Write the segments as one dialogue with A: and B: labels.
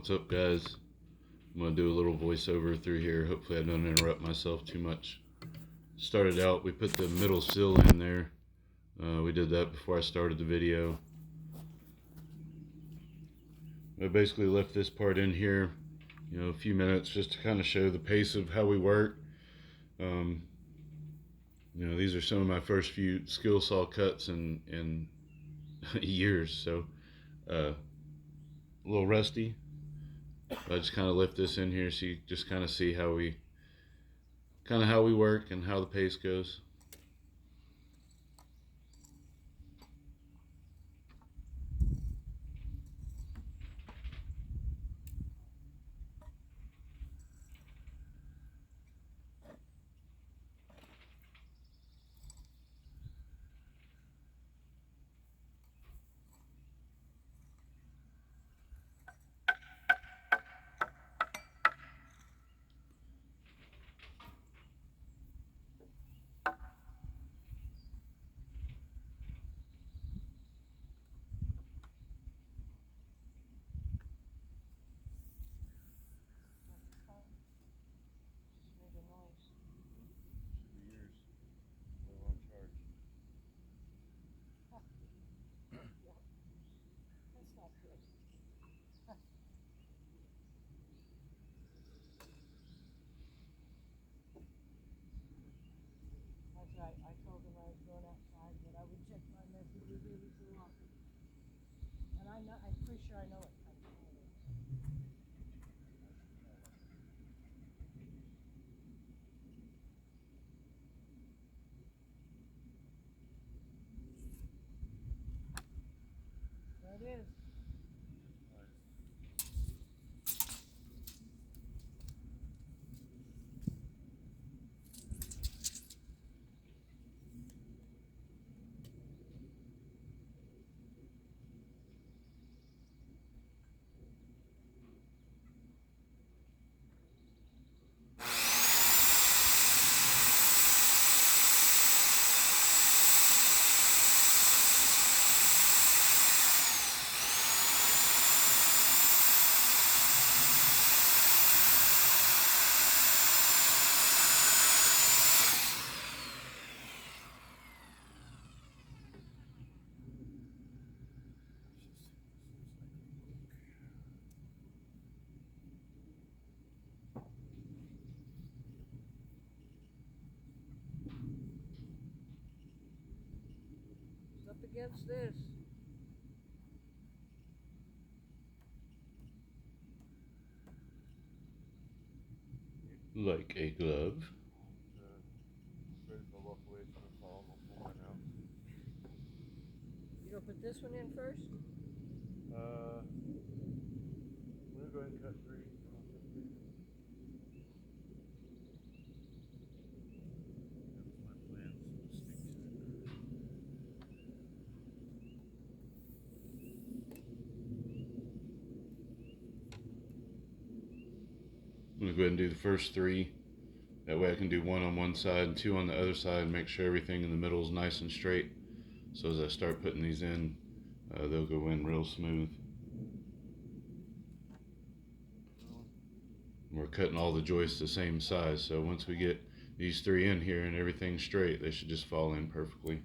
A: What's up, guys? I'm gonna do a little voiceover through here. Hopefully I don't interrupt myself too much. Started out, we put the middle sill in there. We did that before I started the video. I basically left this part in here, a few minutes just to kind of show the pace of how we work. These are some of my first few skill saw cuts in years, so a little rusty. I just kind of lift this in here so you just kind of see how we work and how the pace goes.
B: That's right. I told him I was going outside, but I would check my messages every so often. And I'm pretty sure I know what kind of phone it is. There it is. It's up against this.
A: Like a glove.
B: You gonna put this one in first?
C: We'll go ahead and cut 3.
A: I'm gonna go ahead and do the first 3. That way I can do 1 on one side and 2 on the other side and make sure everything in the middle is nice and straight. So as I start putting these in, they'll go in real smooth. We're cutting all the joists the same size, so once we get these 3 in here and everything's straight, they should just fall in perfectly.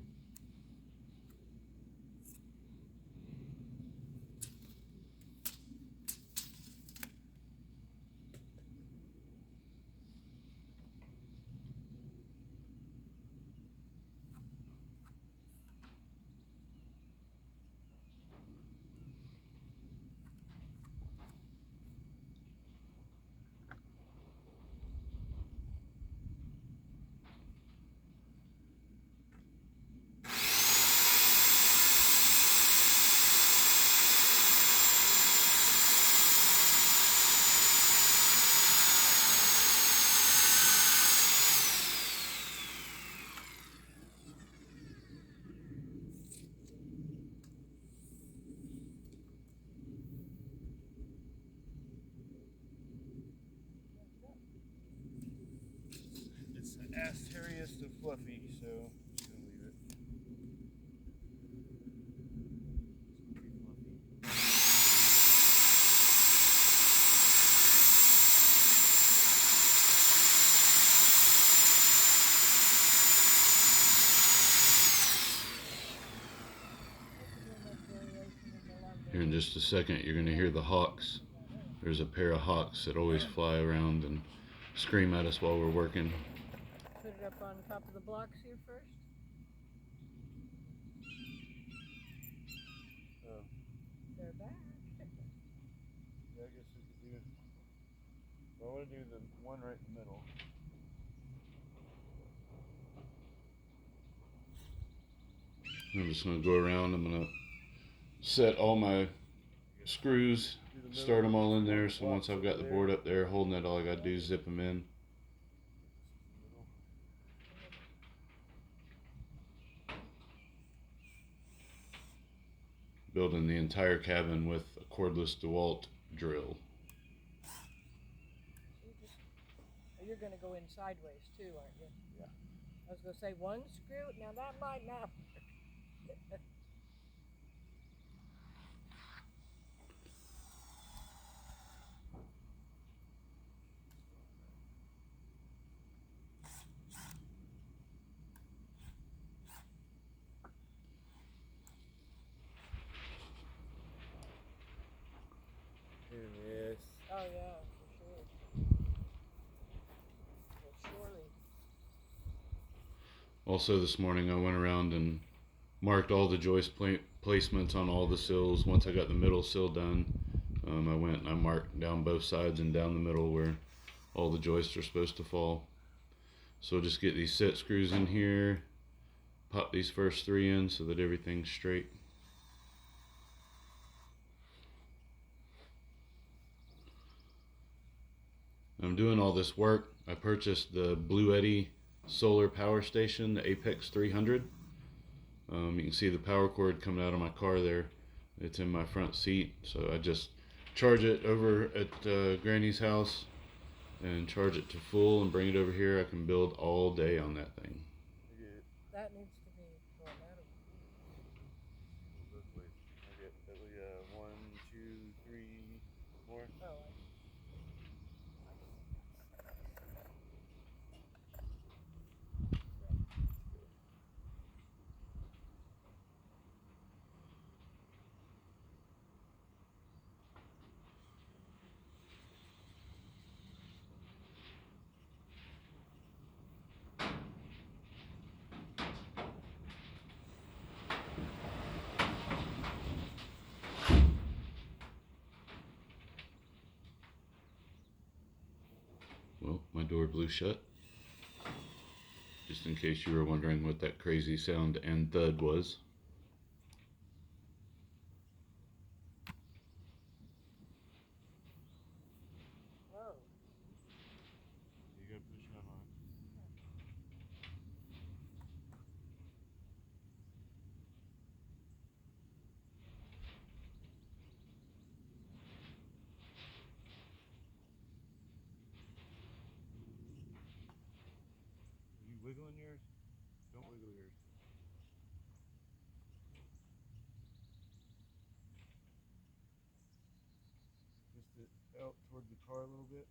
C: It's ass hairiest of fluffy, so I'm just gonna leave it. It's pretty fluffy.
A: in just a second, you're going to hear the hawks. There's a pair of hawks that always fly around and scream at us while we're working.
B: Put it up on top of the blocks here first.
C: Oh.
B: They're back.
C: Yeah, I guess we could do. Well, I want to do the one right in the middle.
A: I'm just going to go around. I'm going to set all my screws, start them all in there. So once I've got the board up there holding it, all I got to do is zip them in. Building the entire cabin with a cordless DeWalt drill.
B: You're going to go in sideways too, aren't you?
C: Yeah.
B: I was going to say one screw. Now that might not work.
C: Yes.
B: Oh yeah, for sure. Well, surely.
A: Also this morning I went around and marked all the joist placements on all the sills. Once I got the middle sill done, I went and I marked down both sides and down the middle where all the joists are supposed to fall. So just get these set screws in here, pop these first 3 in so that everything's straight. I'm doing all this work. I purchased the Blue Eddy solar power station, the Apex 300. You can see the power cord coming out of my car there. It's in my front seat, so I just charge it over at Granny's house and charge it to full and bring it over here. I can build all day on that thing.
B: That needs to be going that way.
C: Both ways. I get at least 1, 2, 3 more.
B: Oh,
A: Well, my door blew shut. Just in case you were wondering what that crazy sound and thud was.
B: whoa.
C: You gotta push on it. Are you wiggling yours? Don't wiggle yours. Just it out toward the car a little bit.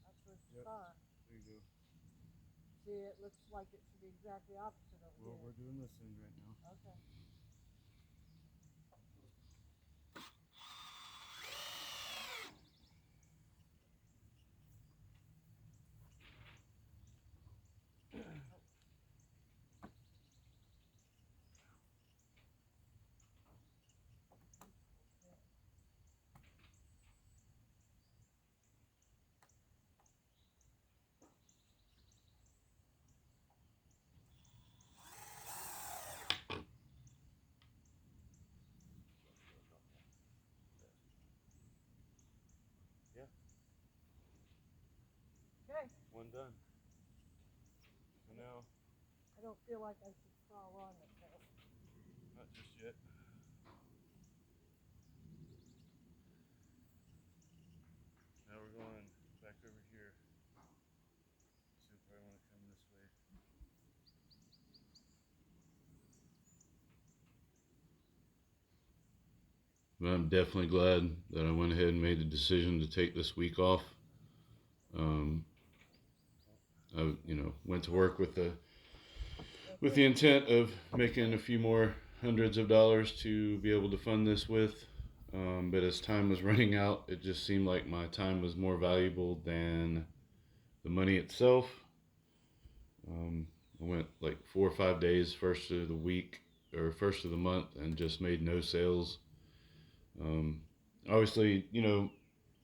B: That's what's the
C: Yep.
B: car.
C: There you go.
B: See, it looks like it should be exactly opposite over
C: Well,
B: here.
C: we're doing this end right now.
B: Okay.
C: Yeah.
B: Okay.
C: One done. So now,
B: I don't feel like I should crawl on it though.
C: not just yet. Now we're going back over here. So you probably want to come this way.
A: But I'm definitely glad that I went ahead and made the decision to take this week off. I, went to work with the intent of making a few more hundreds of dollars to be able to fund this with. But as time was running out, it just seemed like my time was more valuable than the money itself. I went like 4 or 5 days, first of the week or first of the month, and just made no sales. Um, Obviously,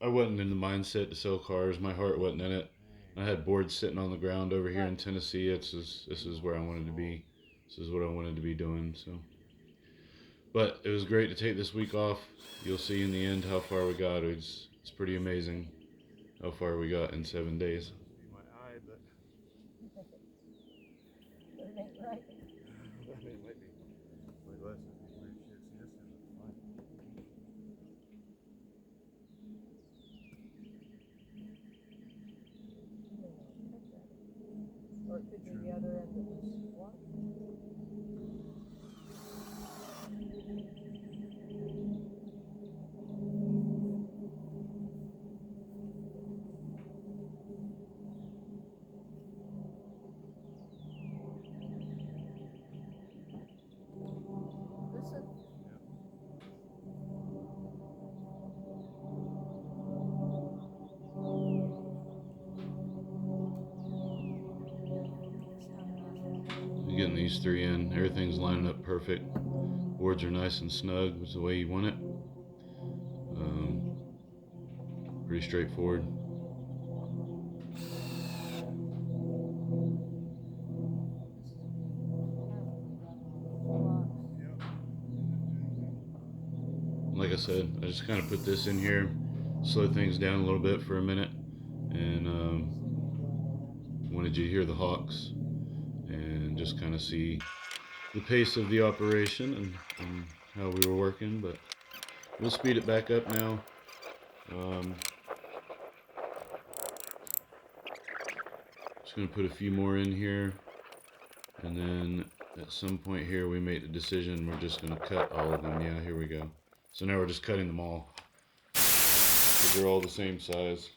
A: I wasn't in the mindset to sell cars. My heart wasn't in it. I had boards sitting on the ground over here in Tennessee. This is where I wanted to be. This is what I wanted to be doing. So, but it was great to take this week off. You'll see in the end how far we got. It's pretty amazing how far we got in 7 days.
C: Be my eye, but
B: But it ain't right.
C: I mean, it might be. My glasses be weird shit. See, this thing looks fine.
B: Or it could be the other end that was what? Listen.
A: You're getting these three in. Everything's lining up perfect. Boards are nice and snug. It's the way you want it. Pretty straightforward. Like I said, I just kind of put this in here, slow things down a little bit for a minute, and wanted you to hear the hawks and just kind of see the pace of the operation and how we were working. But we'll speed it back up now. Just gonna put a few more in here, and then at some point here we make the decision we're just gonna cut all of them. Yeah, here we go. So now we're just cutting them all. They're all the same size.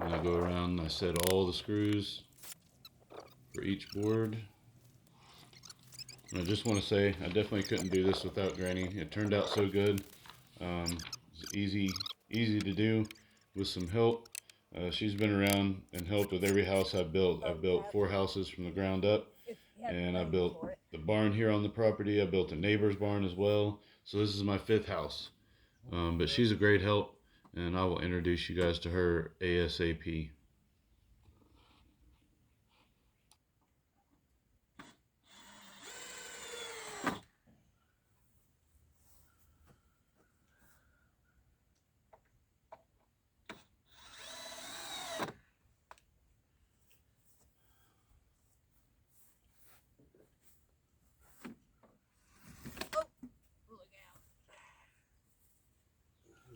A: And I go around and I set all the screws for each board. And I just want to say, I definitely couldn't do this without Granny. It turned out so good. It's easy to do with some help. She's been around and helped with every house I've built. I've built 4 houses from the ground up, and I built the barn here on the property. I built a neighbor's barn as well. So this is my 5th house. But she's a great help, and I will introduce you guys to her ASAP.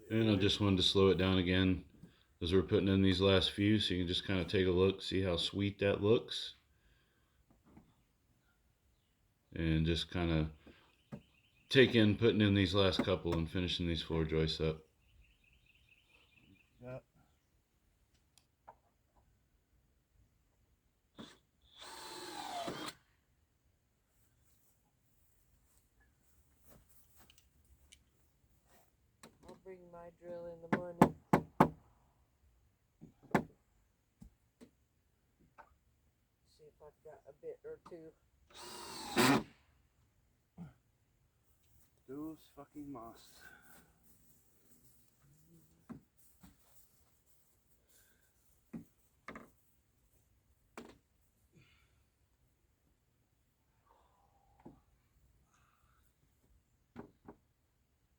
A: And I just wanted to slow it down again as we're putting in these last few, so you can just kind of take a look, see how sweet that looks. And just kind of take in putting in these last couple and finishing these floor joists up.
C: Yeah.
B: I'll bring my drill in the morning. See if I've got a bit or two.
C: Those fucking moss.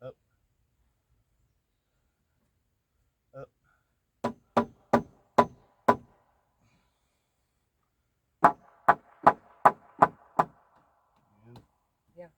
C: Up. Up.
B: Yeah.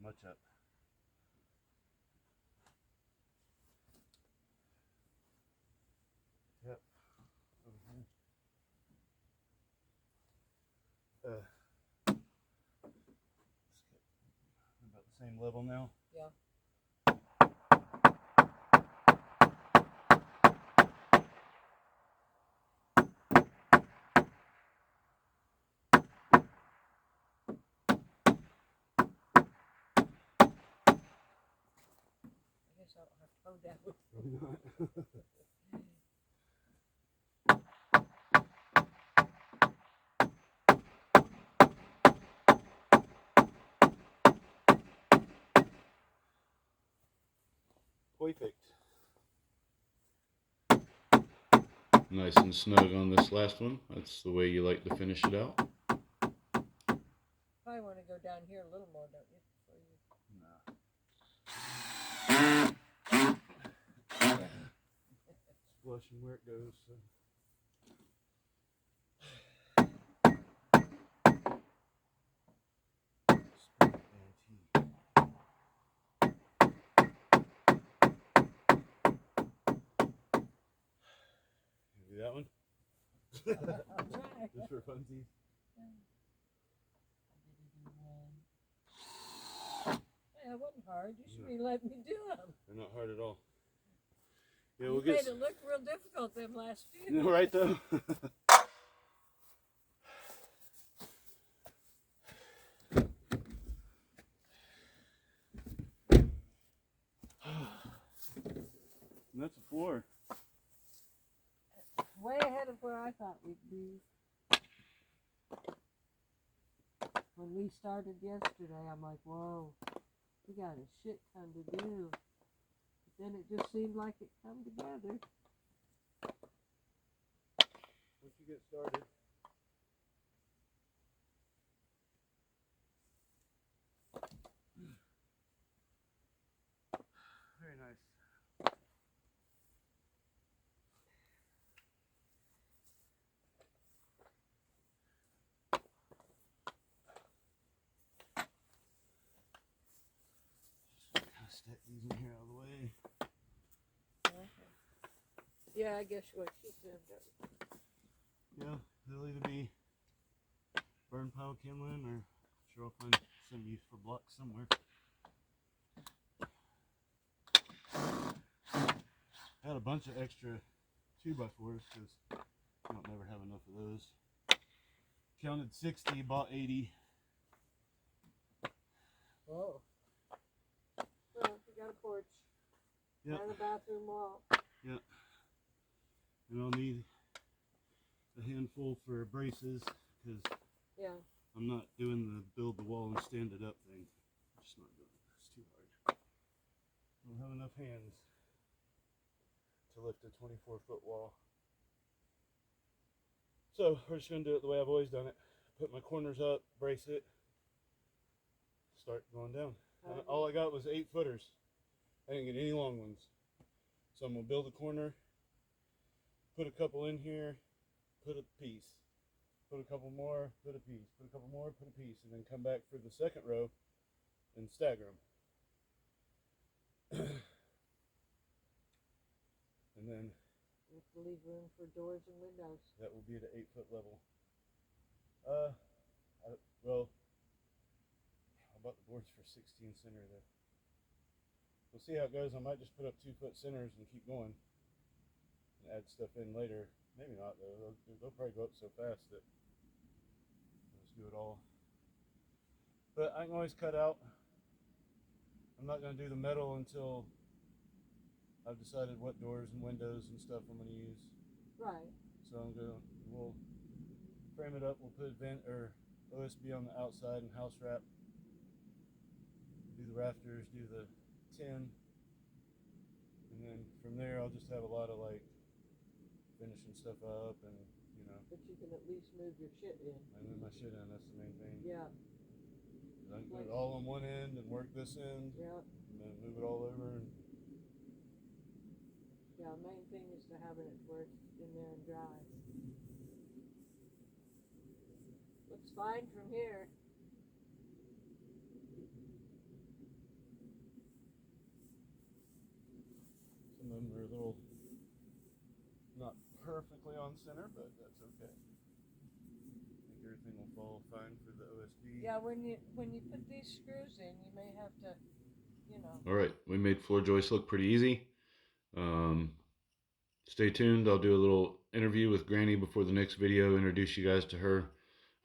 C: much up. Yep. Over here. About the same level now.
B: Yeah. I guess I'll have to hold that with
C: Perfect.
A: Nice and snug on this last one. That's the way you like to finish it out.
B: Probably want to go down here a little more, don't you?
C: Nah. Flushing where it goes. So. Do that one?
B: I'll try.
C: Just for funsies.
B: Hey, that wasn't hard. You should be letting me do them.
C: They're not hard at all. Yeah,
B: You
C: we'll
B: made
C: get.
B: it look real difficult them last few.
C: You know, right though. And that's a floor.
B: Way ahead of where I thought we'd be. When we started yesterday, I'm like, whoa, we got a shit ton to do. But then it just seemed like it come together.
C: Once you get started. Very nice. Just kind of stack these in here out of the way.
B: Okay. Yeah, I guess what she said.
C: Yeah, they'll either be burn pile kindling or sure I'll find some use for blocks somewhere. I had a bunch of extra 2x4s because I don't never have enough of those. Counted 60, bought 80.
B: Whoa. Well, we got a porch.
C: Yep.
B: And a bathroom wall.
C: Yep. And I'll need a handful for braces because
B: Yeah.
C: I'm not doing the build the wall and stand it up thing. I'm just not doing it. It's too hard. I don't have enough hands to lift a 24-foot wall. So we're just going to do it the way I've always done it. Put my corners up, brace it, start going down. And all I got was 8-footers. I didn't get any long ones. So I'm going to build a corner, put a couple in here, put a piece. Put a couple more, put a piece. Put a couple more, put a piece. And then come back for the second row and stagger them. And then
B: We have to leave room for doors and windows.
C: that will be at an 8-foot level. Well, I bought the boards for 16 center though. We'll see how it goes. I might just put up 2-foot centers and keep going and add stuff in later. Maybe not though. They'll probably go up so fast that I'll just do it all. But I can always cut out. I'm not going to do the metal until I've decided what doors and windows and stuff I'm going to use.
B: Right.
C: So we'll frame it up. We'll put vent or OSB on the outside and house wrap. Do the rafters, do the tin, and then from there I'll just have a lot of like finishing stuff up and you know.
B: But you can at least move your shit in.
C: I move my shit in. That's the main thing.
B: Yeah.
C: I can put it all on one end and work this end.
B: Yeah.
C: And then move it all over. And
B: Yeah, main thing is to having it where it's in there and dry. Looks fine from here.
C: little, not perfectly on center, but that's okay. I think everything will fall fine for the OSB.
B: Yeah, when you put these screws in, you may have to, you know.
A: All right, we made floor joists look pretty easy. Stay tuned. I'll do a little interview with Granny before the next video, introduce you guys to her.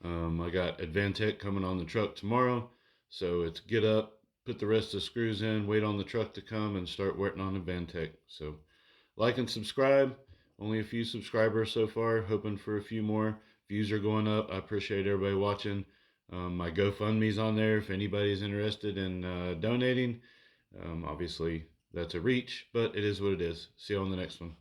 A: I got Advantech coming on the truck tomorrow, so it's get up, put the rest of the screws in, wait on the truck to come, and start working on Advantech. So like and subscribe. Only a few subscribers so far, hoping for a few more. Views are going up. I appreciate everybody watching. My GoFundMe's on there if anybody's interested in donating. Obviously, that's a reach, but it is what it is. See you on the next one.